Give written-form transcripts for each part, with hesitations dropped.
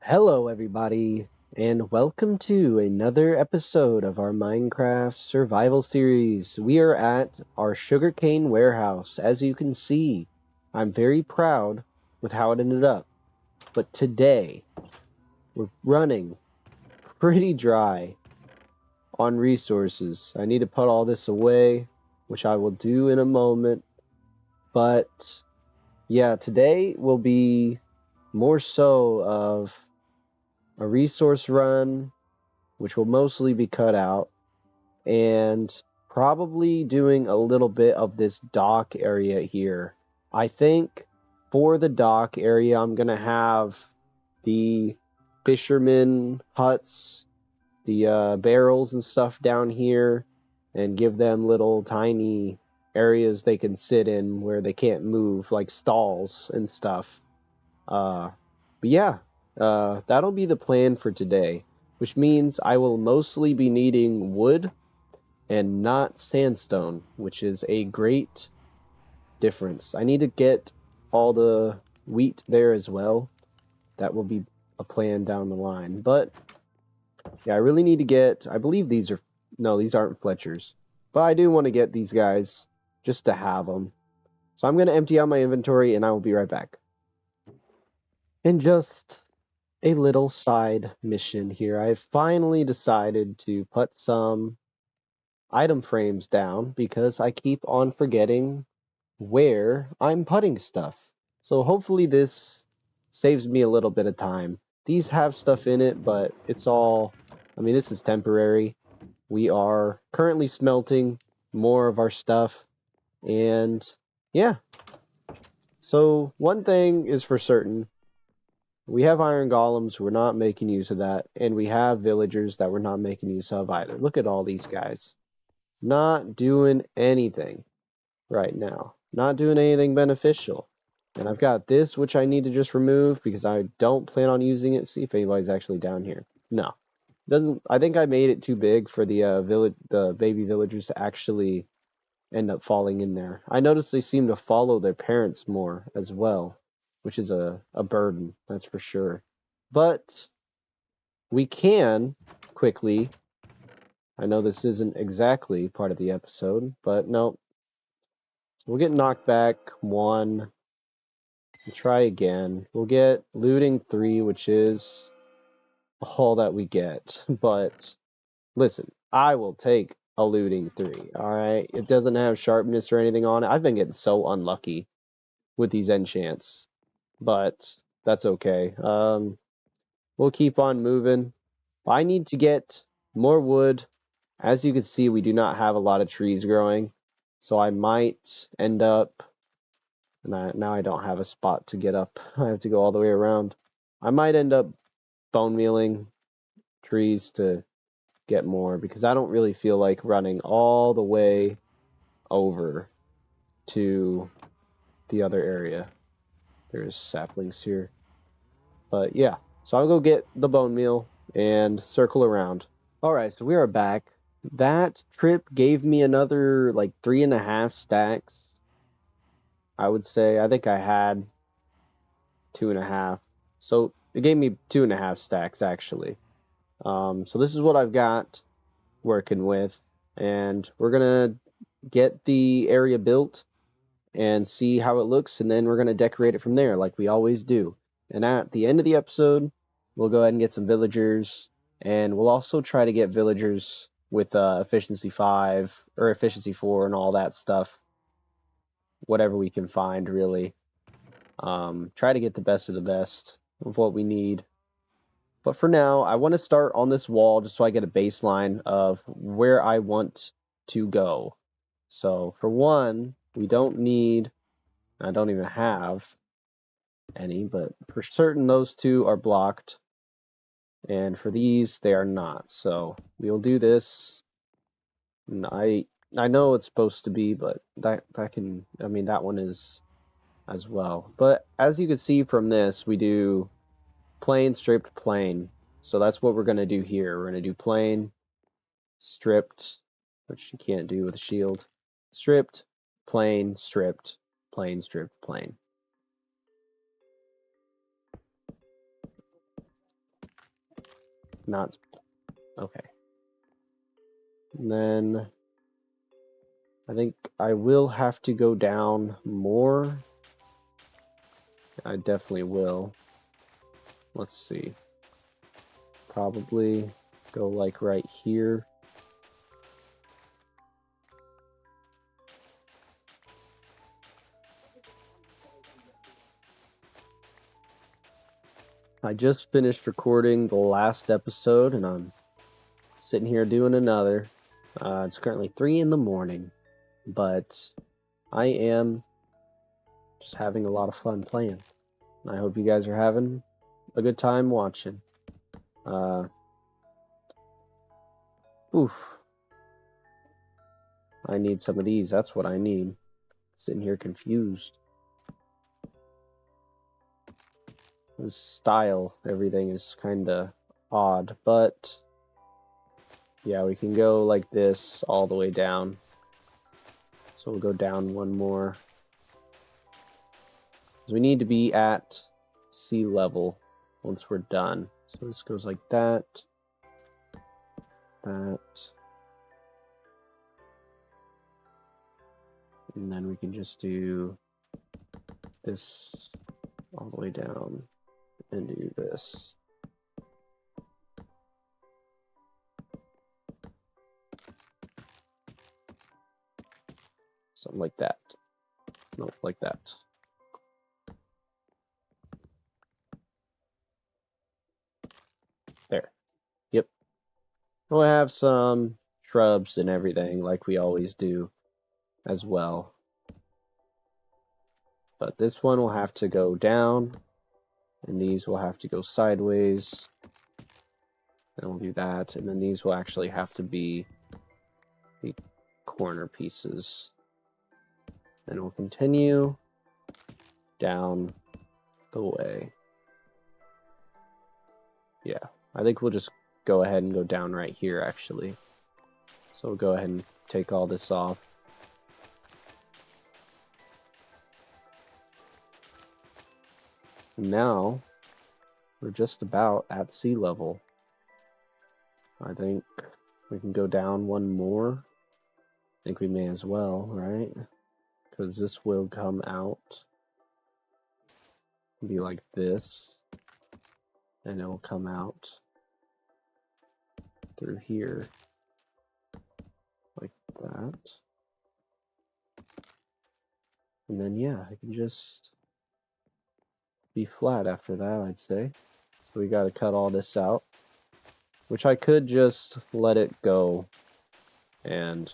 Hello, everybody, and welcome to another episode of our Minecraft survival series. We are at our sugarcane warehouse. As you can see, I'm very proud with how it ended up. But today, we're running pretty dry on resources. I need to put all this away, which I will do in a moment. But yeah, today will be more so of a resource run which will mostly be cut out, and probably doing a little bit of this dock area here. I think for the dock area, I'm going to have the fisherman huts, the barrels and stuff down here, and give them little tiny areas they can sit in where they can't move, like stalls and stuff. But yeah, that'll be the plan for today, which means I will mostly be needing wood and not sandstone, which is a great difference. I need to get all the wheat there as well. That will be a plan down the line. But yeah, I really need to get, I believe these are, no, these aren't Fletchers. But I do want to get these guys just to have them. So I'm going to empty out my inventory and I will be right back. And just a little side mission here. I've finally decided to put some item frames down because I keep on forgetting where I'm putting stuff. So hopefully this saves me a little bit of time. These have stuff in it, but it's all, I mean, this is temporary. We are currently smelting more of our stuff, and yeah. So one thing is for certain, we have iron golems, we're not making use of that, and we have villagers that we're not making use of either. Look at all these guys. Not doing anything right now. Not doing anything beneficial. And I've got this, which I need to just remove because I don't plan on using it. See if anybody's actually down here. No. Doesn't. I think I made it too big for the baby villagers to actually end up falling in there. I noticed they seem to follow their parents more as well, which is a burden, that's for sure. But we can quickly, I know this isn't exactly part of the episode, but no, we'll get knocked back one. We'll try again. We'll get looting 3, which is all that we get. But listen, I will take a looting 3, alright? It doesn't have sharpness or anything on it. I've been getting so unlucky with these enchants, but that's okay. We'll keep on moving. I need to get more wood. As you can see, we do not have a lot of trees growing, so I might end up, and now I don't have a spot to get up. I have to go all the way around. I might end up bone mealing trees to get more because I don't really feel like running all the way over to the other area. There's saplings here. But yeah, so I'll go get the bone meal and circle around. Alright, so we are back. That trip gave me another like 3.5 stacks. I would say, I think I had 2.5. So it gave me 2.5 stacks actually. So this is what I've got working with. And we're gonna get the area built and see how it looks, and then we're gonna decorate it from there like we always do. And at the end of the episode, we'll go ahead and get some villagers, and we'll also try to get villagers with efficiency 5 or efficiency 4 and all that stuff. Whatever we can find, really. Try to get the best of the best of what we need. But for now, I want to start on this wall just so I get a baseline of where I want to go. So for one, we don't need, I don't even have any, but for certain those two are blocked. And for these, they are not. So we'll do this. And I know it's supposed to be, but that can, I mean, that one is as well. But as you can see from this, we do plain, stripped, plain. So that's what we're going to do here. We're going to do plain, stripped, which you can't do with a shield, stripped, plain, stripped, plain, stripped, plain. Not okay. And then I think I will have to go down more. I definitely will. Let's see. Probably go like right here. I just finished recording the last episode and I'm sitting here doing another. It's currently 3 in the morning, but I am just having a lot of fun playing. I hope you guys are having a good time watching. Oof. I need some of these. That's what I need. Sitting here confused. The style, everything is kind of odd, but yeah, we can go like this all the way down. So we'll go down one more. We need to be at sea level once we're done. So this goes like that. That. And then we can just do this all the way down and do this. Something like that. Nope, like that. There. Yep. We'll have some shrubs and everything like we always do as well. But this one will have to go down, and these will have to go sideways. And we'll do that, and then these will actually have to be the corner pieces. And we'll continue down the way. Yeah, I think we'll just go ahead and go down right here, actually. So we'll go ahead and take all this off. Now, we're just about at sea level. I think we can go down one more. I think we may as well, right? Because this will come out. Be like this. And it will come out through here. Like that. And then, yeah, I can just be flat after that, I'd say. So we got to cut all this out. Which I could just let it go and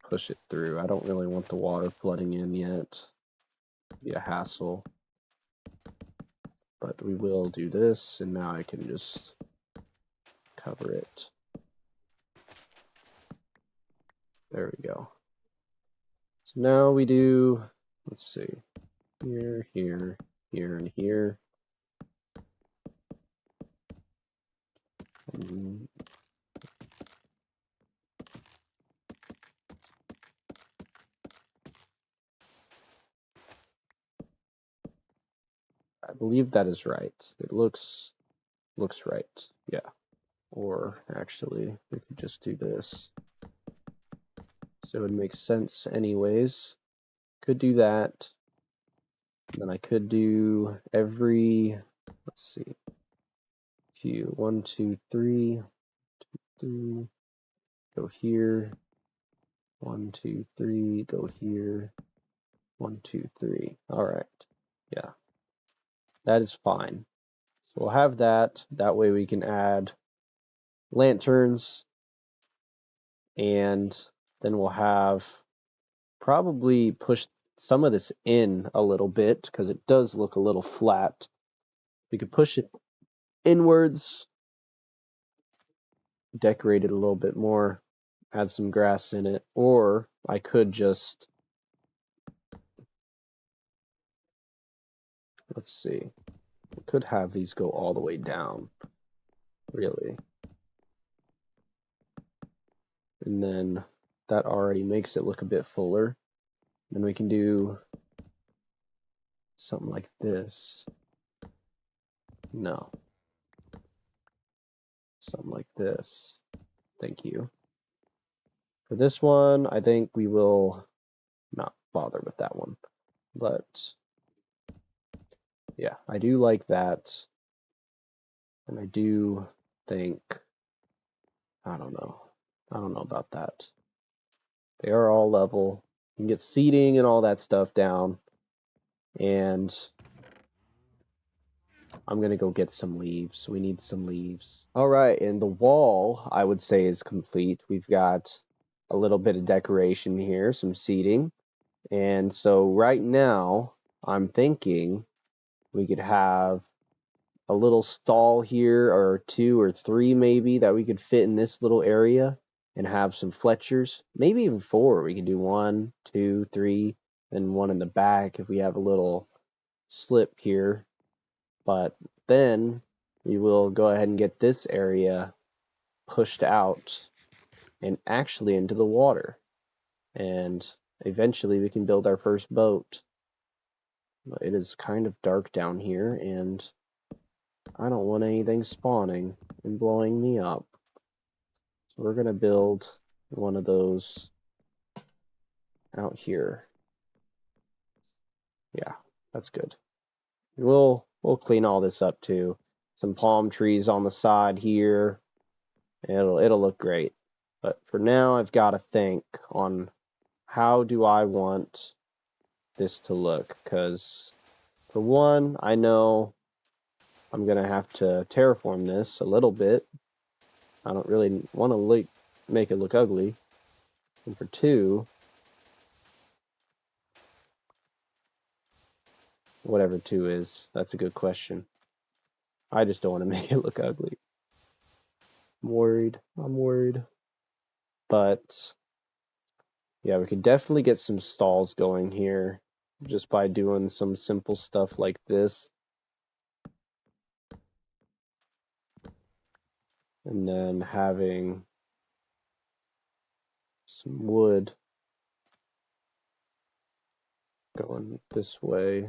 push it through. I don't really want the water flooding in yet. It'd be a hassle. But we will do this, and now I can just cover it. There we go. So now we do, let's see, here, here, here, and here. And I believe that is right. It looks right. Yeah. Or actually, we could just do this. So it would make sense anyways. Could do that. Then I could do every, let's see, 1, 2, 3, 3, go here, 1, 2, 3, go here, 1, 2, 3. All right, yeah, that is fine. So we'll have that. That way we can add lanterns, and then we'll have probably push some of this in a little bit because it does look a little flat. We could push it inwards, decorate it a little bit more, add some grass in it, or I could just, let's see, I could have these go all the way down, really. And then that already makes it look a bit fuller. Then we can do something like this. No. Something like this. Thank you. For this one, I think we will not bother with that one. But yeah, I do like that. And I do think, I don't know. I don't know about that. They are all level. You can get seating and all that stuff down. And I'm going to go get some leaves. We need some leaves. All right, and the wall, I would say, is complete. We've got a little bit of decoration here, some seating. And so right now, I'm thinking we could have a little stall here, or 2 or 3 maybe, that we could fit in this little area and have some Fletchers. Maybe even 4. We could do 1, 2, 3, and 1 in the back if we have a little slip here. But then we will go ahead and get this area pushed out and actually into the water. And eventually we can build our first boat. But it is kind of dark down here, and I don't want anything spawning and blowing me up. So we're going to build one of those out here. Yeah, that's good. We'll clean all this up too. Some palm trees on the side here. It'll look great. But for now, I've got to think on how do I want this to look. Because for one, I know I'm going to have to terraform this a little bit. I don't really want to make it look ugly. And for 2, whatever 2 is, that's a good question. I just don't want to make it look ugly. I'm worried. But yeah, we could definitely get some stalls going here just by doing some simple stuff like this. And then having some wood going this way.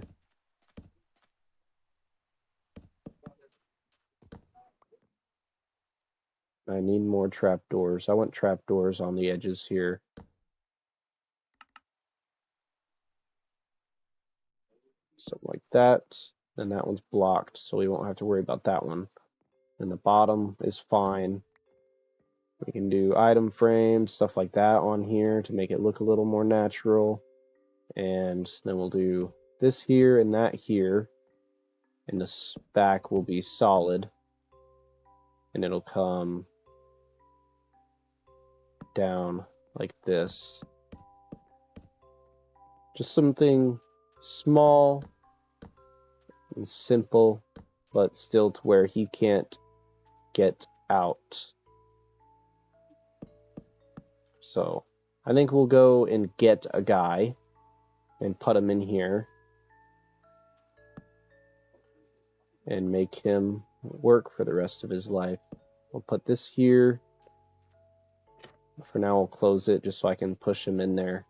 I need more trapdoors. I want trapdoors on the edges here. Something like that. Then that one's blocked, so we won't have to worry about that one. And the bottom is fine. We can do item frames, stuff like that on here to make it look a little more natural. And then we'll do this here and that here. And this back will be solid. And it'll come down like this. Just something small and simple, but still to where he can't get out. So I think we'll go and get a guy and put him in here and make him work for the rest of his life. We'll put this here. For now, we'll close it just so I can push him in there.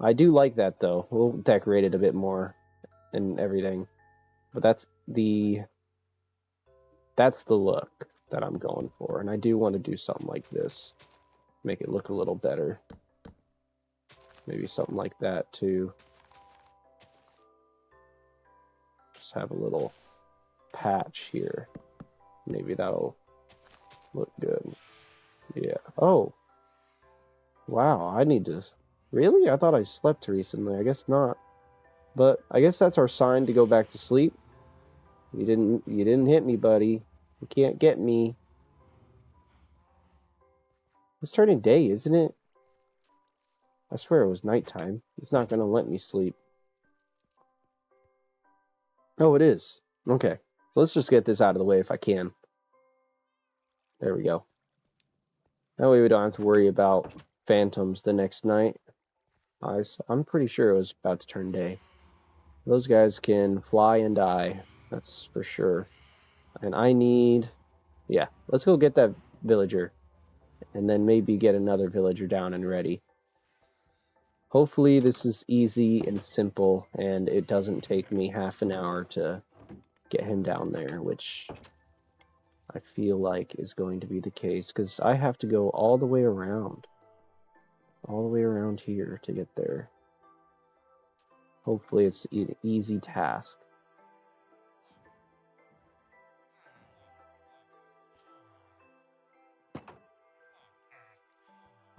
I do like that, though. We'll decorate it a bit more and everything. But that's the look that I'm going for. And I do want to do something like this. Make it look a little better. Maybe something like that, too. Just have a little patch here. Maybe that'll look good. Yeah. Oh. Wow, I need to... Really? I thought I slept recently. I guess not. But I guess that's our sign to go back to sleep. You didn't hit me, buddy. You can't get me. It's turning day, isn't it? I swear it was nighttime. It's not going to let me sleep. Oh, it is. Okay. So let's just get this out of the way if I can. There we go. That way we don't have to worry about phantoms the next night. I'm pretty sure it was about to turn day. Those guys can fly and die. That's for sure. And I need... Yeah, let's go get that villager. And then maybe get another villager down and ready. Hopefully this is easy and simple, and it doesn't take me half an hour to get him down there, which I feel like is going to be the case, because I have to go all the way around here to get there. Hopefully it's an easy task.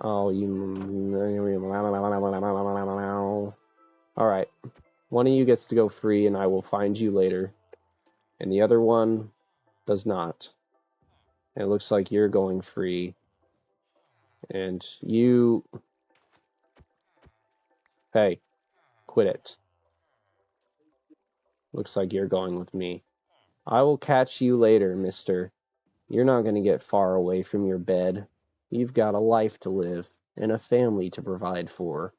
Oh, Alright. One of you gets to go free and I will find you later. And the other one does not. And it looks like you're going free. And you... Hey, quit it. Looks like you're going with me. I will catch you later, mister. You're not going to get far away from your bed. You've got a life to live and a family to provide for.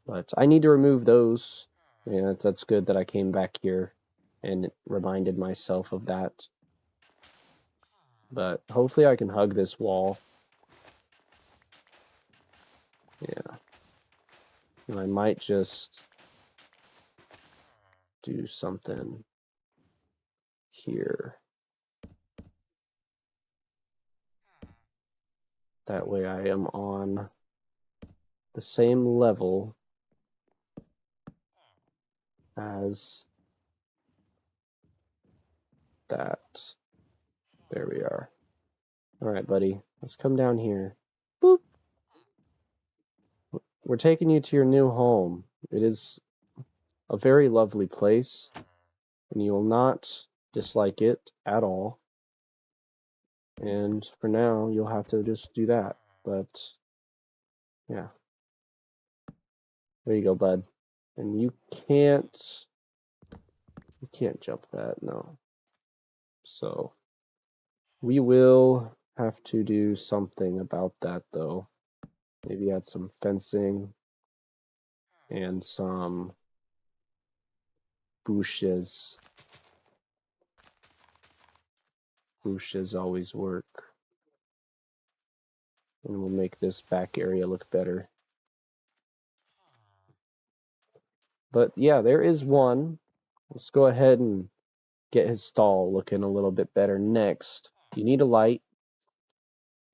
But I need to remove those. Yeah, that's good that I came back here and reminded myself of that. But hopefully I can hug this wall. Yeah. And I might just do something here. That way I am on the same level as that. There we are. Alright, buddy. Let's come down here. Boop! We're taking you to your new home. It is a very lovely place, and you will not dislike it at all. And for now, you'll have to just do that. But, yeah. There you go, bud. And you can't jump that, no. So, we will have to do something about that, though. Maybe add some fencing and some bushes. Bushes always work. And we'll make this back area look better. But yeah, there is one. Let's go ahead and get his stall looking a little bit better next. You need a light,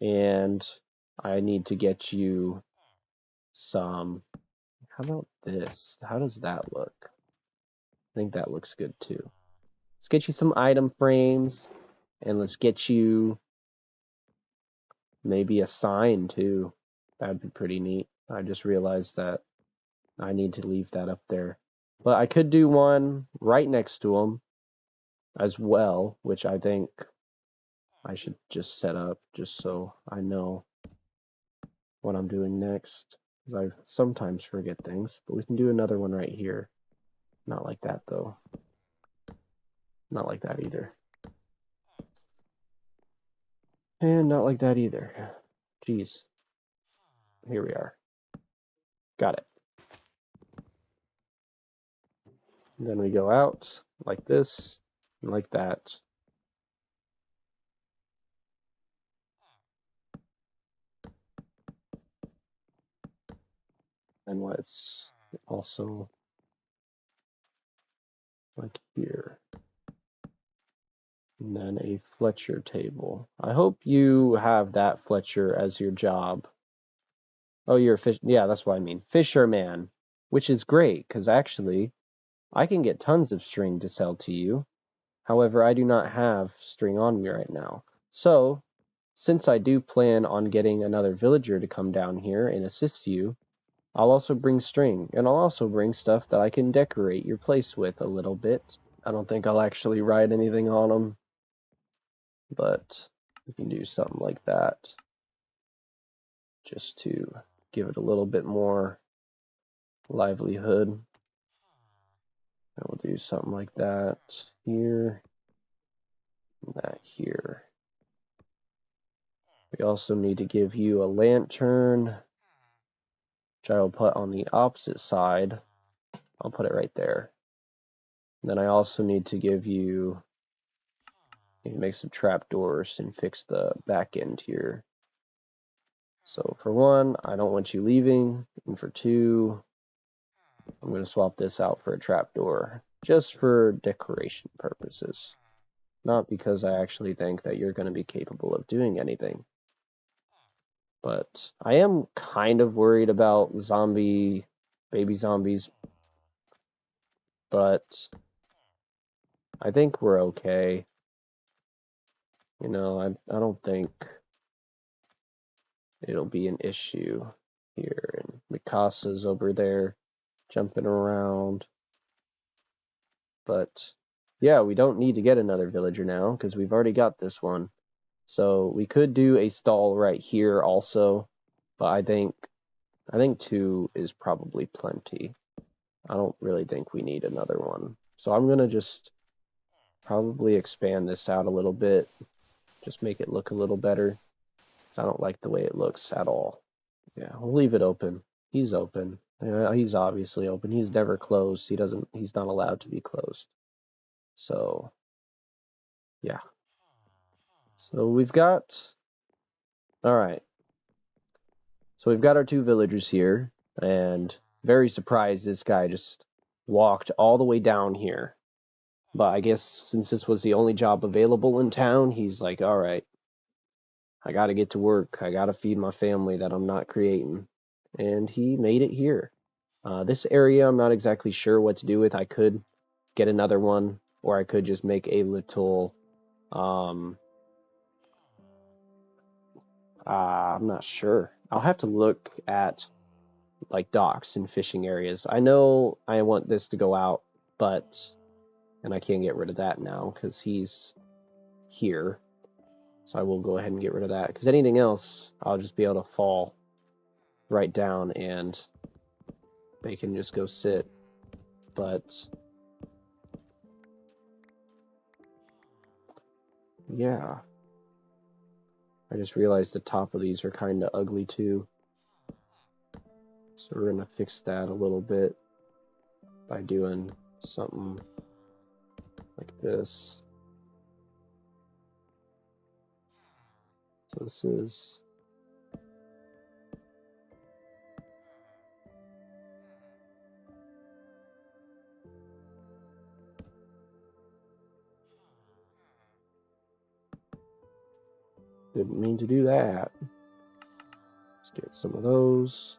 and I need to get you some... How about this? How does that look? I think that looks good too. Let's get you some item frames, and let's get you maybe a sign too. That'd be pretty neat. I just realized that I need to leave that up there. But I could do one right next to him as well, which I think I should just set up just so I know what I'm doing next. Because I sometimes forget things. But we can do another one right here. Not like that, though. Not like that either. And not like that either. Jeez. Here we are. Got it. And then we go out like this and like that. And let's also like here. And then a Fletcher table. I hope you have that Fletcher as your job. Oh, you're a fish. Yeah, that's what I mean. Fisherman. Which is great, because actually, I can get tons of string to sell to you. However, I do not have string on me right now. So, since I do plan on getting another villager to come down here and assist you, I'll also bring string, and I'll also bring stuff that I can decorate your place with a little bit. I don't think I'll actually write anything on them, but we can do something like that just to give it a little bit more livelihood. And we'll do something like that here, and that here. We also need to give you a lantern, which I will put on the opposite side. I'll put it right there. And then I also need to give you, make some trapdoors and fix the back end here. So for one, I don't want you leaving, and for two, I'm going to swap this out for a trapdoor, just for decoration purposes. Not because I actually think that you're going to be capable of doing anything. But I am kind of worried about baby zombies. But I think we're okay. You know, I don't think it'll be an issue here. And Mikasa's over there jumping around. But yeah, we don't need to get another villager now because we've already got this one. So we could do a stall right here also, but I think 2 is probably plenty. I don't really think we need another one. So I'm gonna just probably expand this out a little bit, just make it look a little better. I don't like the way it looks at all. Yeah, we'll leave it open. He's open. He's obviously open. He's never closed. He's not allowed to be closed. So, yeah. So we've got, all right. So we've got our 2 villagers here, and very surprised this guy just walked all the way down here. But I guess since this was the only job available in town, he's like, all right, I gotta get to work. I gotta feed my family that I'm not creating. And he made it here. This area, I'm not exactly sure what to do with. I could get another one, or I could just make a little, I'm not sure. I'll have to look at like docks and fishing areas. I know I want this to go out, and I can't get rid of that now because he's here. So I will go ahead and get rid of that because anything else, I'll just be able to fall right down and they can just go sit. But yeah, I just realized the top of these are kind of ugly too. So we're gonna fix that a little bit by doing something like this. So this is didn't mean to do that. Let's get some of those.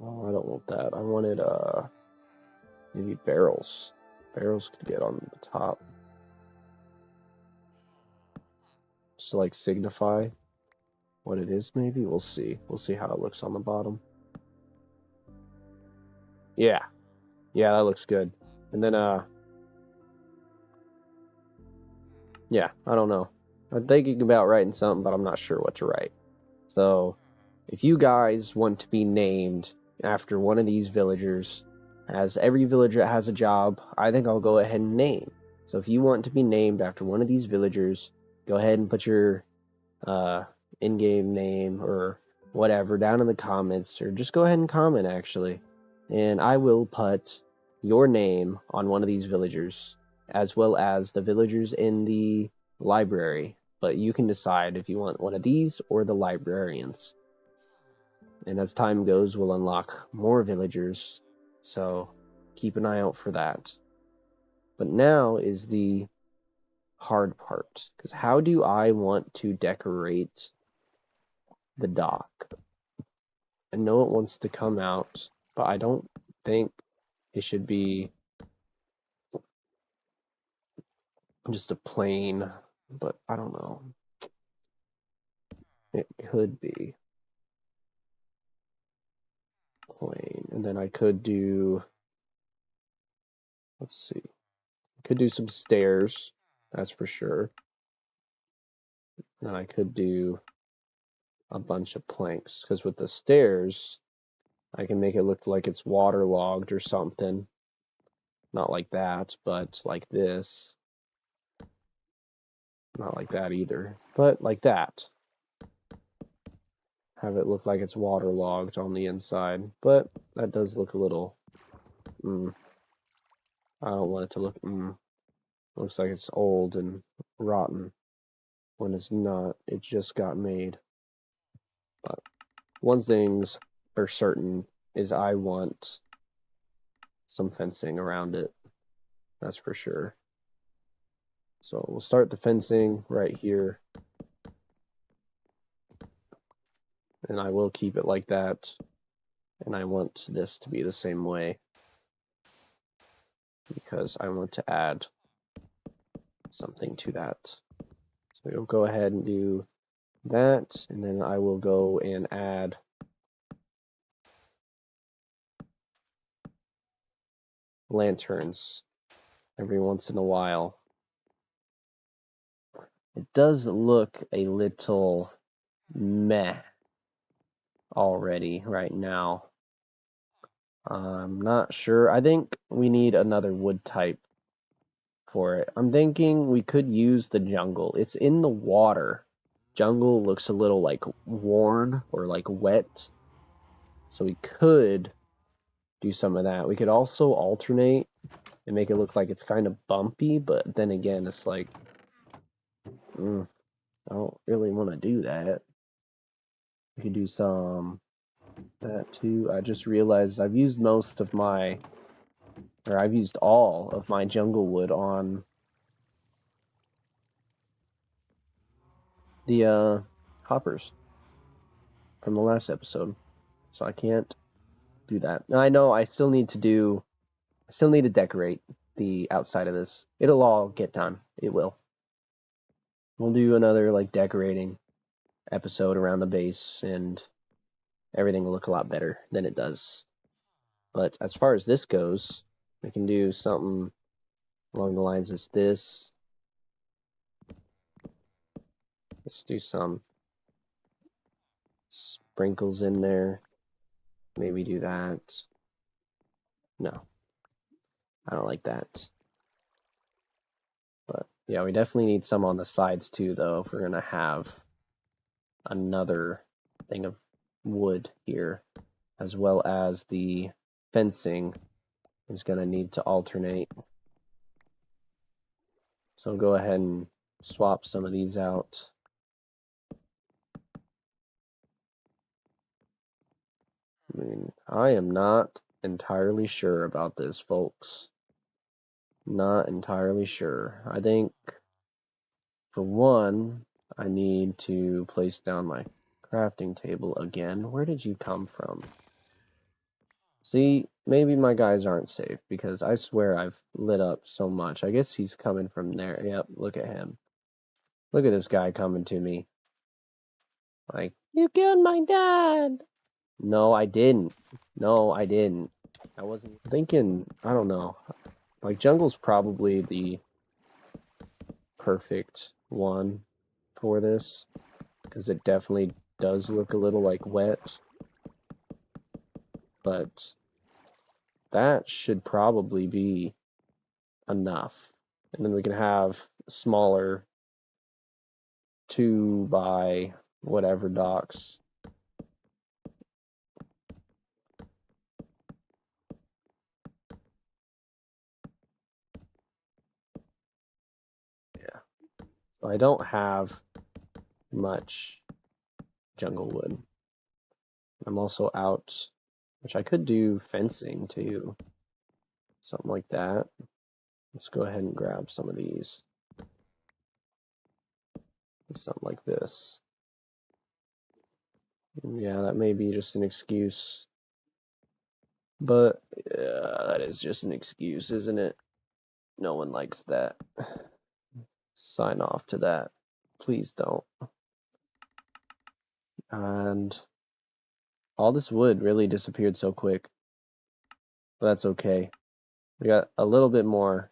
Oh, I don't want that. I wanted maybe barrels. Barrels could get on the top. Just to like signify what it is, maybe. We'll see. We'll see how it looks on the bottom. Yeah. Yeah, that looks good. And then yeah, I don't know. I'm thinking about writing something, but I'm not sure what to write. So if you guys want to be named after one of these villagers, as every villager has a job, I think I'll go ahead and name. So if you want to be named after one of these villagers, go ahead and put your in-game name or whatever down in the comments, or just go ahead and comment actually, and I will put your name on one of these villagers, as well as the villagers in the library. But you can decide if you want one of these or the librarians. And as time goes, we'll unlock more villagers, so keep an eye out for that. But now is the hard part, because how do I want to decorate the dock? I know it wants to come out, but I don't think it should be just a plain, but I don't know. It could be plain, and then I could do, let's see, I could do some stairs, that's for sure. And I could do a bunch of planks, because with the stairs, I can make it look like it's waterlogged or something. Not like that, but like this. Not like that either, but like that. Have it look like it's waterlogged on the inside, but that does look a little, I don't want it to look, looks like it's old and rotten when it's not. It just got made. But one thing's for certain is I want some fencing around it. That's for sure. So we'll start the fencing right here. And I will keep it like that. And I want this to be the same way, because I want to add something to that. So we'll go ahead and do that, and then I will go and add lanterns every once in a while. It does look a little meh already right now. I'm not sure. I think we need another wood type for it. I'm thinking we could use the jungle. It's in the water. Jungle looks a little like worn or like wet. So we could do some of that. We could also alternate and make it look like it's kind of bumpy, but then again, it's like, I don't really want to do that. We could do some that too. I just realized I've used I've used all of my jungle wood on the hoppers from the last episode, so I can't do that. Now, I know I still need to decorate the outside of this. It'll all get done. It will. We'll do another like decorating episode around the base, and everything will look a lot better than it does. But as far as this goes, we can do something along the lines of this. Let's do some sprinkles in there. Maybe do that. No, I don't like that. But yeah, we definitely need some on the sides too, though, if we're going to have another thing of wood here, as well as the fencing is going to need to alternate. So go ahead and swap some of these out. I mean, I am not entirely sure about this, folks. Not entirely sure. I think, for one, I need to place down my crafting table again. Where did you come from? See, maybe my guys aren't safe, because I swear I've lit up so much. I guess he's coming from there. Yep, look at him. Look at this guy coming to me. Like, you killed my dad! No, I didn't. No, I didn't. I wasn't thinking, I don't know. Like, jungle's probably the perfect one for this, because it definitely does look a little like wet. But that should probably be enough. And then we can have smaller 2 by whatever docks. Yeah. So I don't have much jungle wood. I'm also out, which I could do fencing too. Something like that. Let's go ahead and grab some of these. Something like this. Yeah, that may be just an excuse. But yeah, that is just an excuse, isn't it? No one likes that. Sign off to that. Please don't. And all this wood really disappeared so quick. But that's okay. We got a little bit more.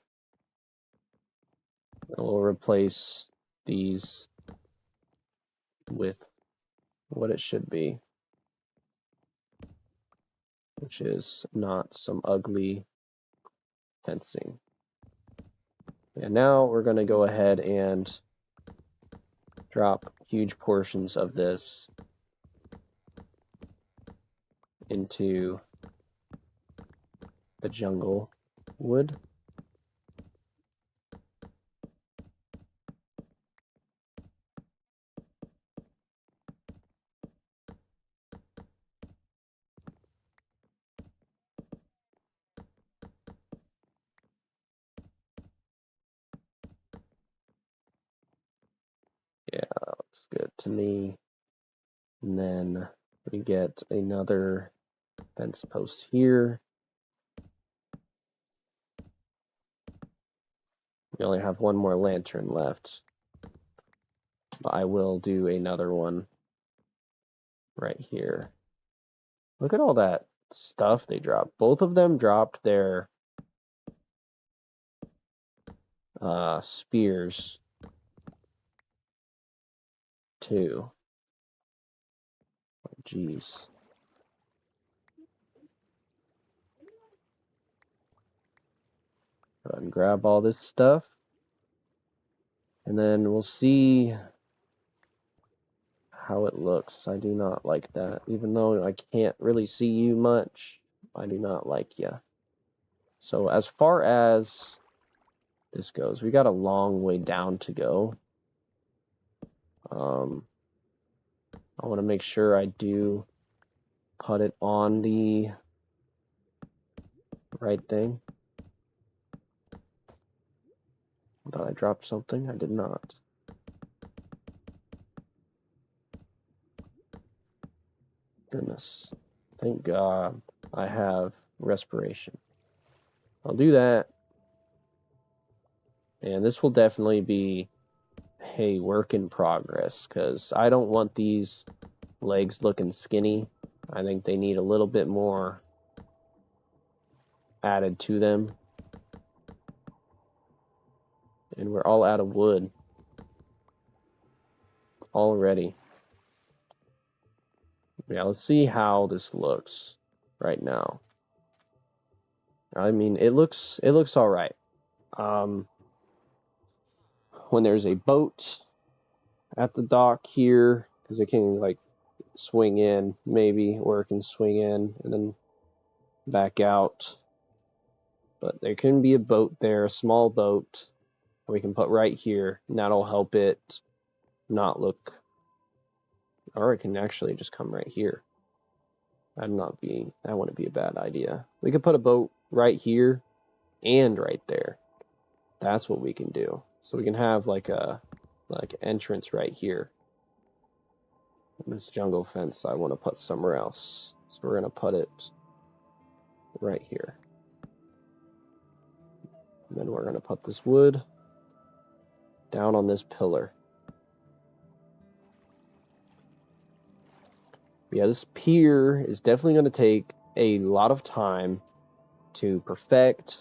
And we'll replace these with what it should be, which is not some ugly fencing. And now we're going to go ahead and drop huge portions of this into the jungle wood. Looks good to me. And then we get another fence post here. We only have one more lantern left, but I will do another one right here. Look at all that stuff they dropped. Both of them dropped their spears too. Jeez. Go ahead and grab all this stuff. And then we'll see how it looks. I do not like that. Even though I can't really see you much, I do not like you. So as far as this goes, we got a long way down to go. I want to make sure I do put it on the right thing. Did I drop something? I did not. Goodness. Thank God I have respiration. I'll do that. And this will definitely be a work in progress, because I don't want these legs looking skinny. I think they need a little bit more added to them. And we're all out of wood already. Yeah, let's see how this looks right now. I mean, it looks all right. When there's a boat at the dock here, because it can like swing in maybe, or it can swing in and then back out. But there can be a boat there, a small boat we can put right here, and that'll help it not look. Or it can actually just come right here. That wouldn't be a bad idea. We could put a boat right here and right there. That's what we can do. So we can have like an entrance right here. This jungle fence I want to put somewhere else. So we're going to put it right here. And then we're going to put this wood down on this pillar. Yeah, this pier is definitely going to take a lot of time to perfect.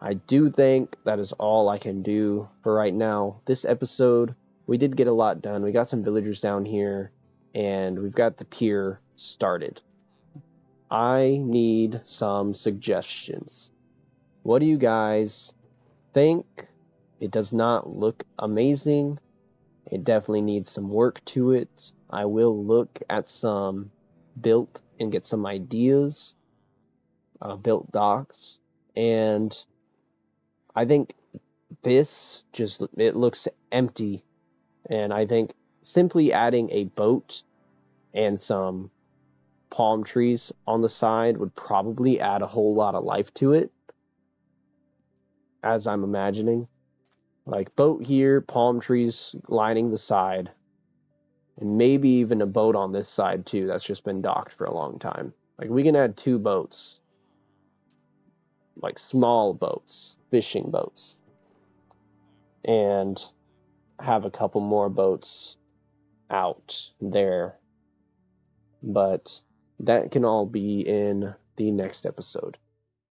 I do think that is all I can do for right now. This episode, we did get a lot done. We got some villagers down here, and we've got the pier started. I need some suggestions. What do you guys think? It does not look amazing. It definitely needs some work to it. I will look at some built and get some ideas, built docks, and I think it looks empty, and I think simply adding a boat and some palm trees on the side would probably add a whole lot of life to it, as I'm imagining. Like boat here, palm trees lining the side, and maybe even a boat on this side too that's just been docked for a long time. Like we can add 2 boats, like small boats, fishing boats, and have a couple more boats out there. But that can all be in the next episode.